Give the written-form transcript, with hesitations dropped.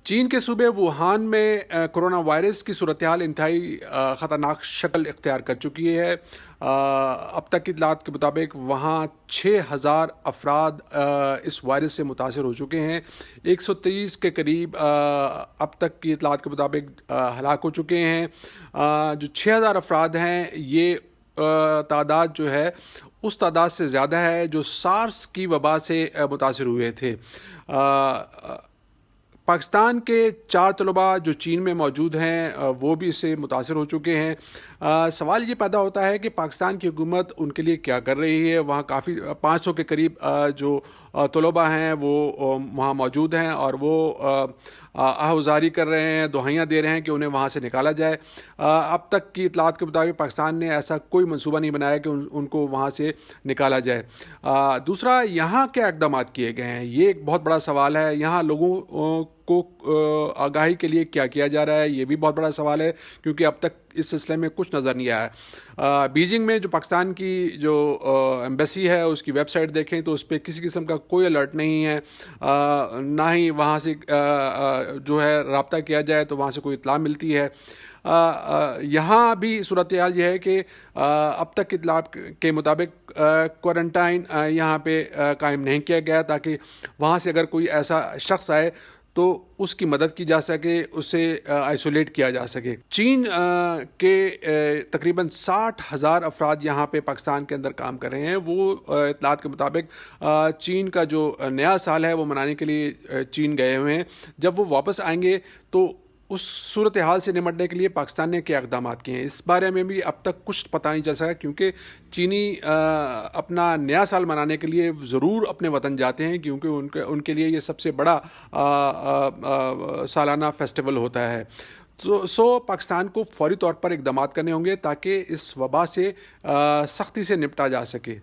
چین کے صوبے ووہان میں کرونا وائرس کی صورتحال انتہائی خطرناک شکل اختیار کر چکی ہے۔ اب تک کی اطلاعات کے مطابق وہاں 6,000 افراد اس وائرس سے متاثر ہو چکے ہیں۔ 130 کے قریب اب تک کی اطلاعات کے مطابق ہلاک ہو چکے ہیں۔ جو 6,000 افراد ہیں، یہ تعداد جو ہے اس تعداد سے زیادہ ہے جو سارس کی وبا سے متاثر ہوئے تھے۔ پاکستان کے 4 طلباء جو چین میں موجود ہیں وہ بھی اس سے متاثر ہو چکے ہیں۔ سوال یہ پیدا ہوتا ہے کہ پاکستان کی حکومت ان کے لیے کیا کر رہی ہے۔ وہاں کافی 500 کے قریب جو طلباء ہیں وہ وہاں موجود ہیں اور وہ آہوازاری کر رہے ہیں، دہائیاں دے رہے ہیں کہ انہیں وہاں سے نکالا جائے۔ اب تک کی اطلاعات کے مطابق پاکستان نے ایسا کوئی منصوبہ نہیں بنایا کہ ان کو وہاں سے نکالا جائے۔ دوسرا، یہاں کیا اقدامات کیے گئے ہیں، یہ ایک بہت بڑا سوال ہے۔ یہاں لوگوں کو آگاہی کے لیے کیا کیا جا رہا ہے، یہ بھی بہت بڑا سوال ہے، کیونکہ اب تک اس سلسلے میں کچھ نظر نہیں آیا۔ بیجنگ میں جو پاکستان کی جو ایمبیسی ہے اس کی ویب سائٹ دیکھیں تو اس پہ کسی قسم کا کوئی الرٹ نہیں ہے، نہ ہی وہاں سے جو ہے رابطہ کیا جائے تو وہاں سے کوئی اطلاع ملتی ہے۔ یہاں بھی صورتحال یہ ہے کہ اب تک اطلاعات کے مطابق کوارنٹائن یہاں پہ قائم نہیں کیا گیا تاکہ وہاں سے اگر کوئی ایسا شخص آئے تو اس کی مدد کی جا سکے، اسے آئسولیٹ کیا جا سکے۔ چین کے تقریباً 60,000 افراد یہاں پہ پاکستان کے اندر کام کر رہے ہیں۔ وہ اطلاعات کے مطابق چین کا جو نیا سال ہے وہ منانے کے لیے چین گئے ہوئے ہیں۔ جب وہ واپس آئیں گے تو اس صورتحال سے نمٹنے کے لیے پاکستان نے کیا اقدامات کیے ہیں، اس بارے میں بھی اب تک کچھ پتہ نہیں چل سکا، کیونکہ چینی اپنا نیا سال منانے کے لیے ضرور اپنے وطن جاتے ہیں، کیونکہ ان کے لیے یہ سب سے بڑا سالانہ فیسٹیول ہوتا ہے۔ سو پاکستان کو فوری طور پر اقدامات کرنے ہوں گے تاکہ اس وبا سے سختی سے نپٹا جا سکے۔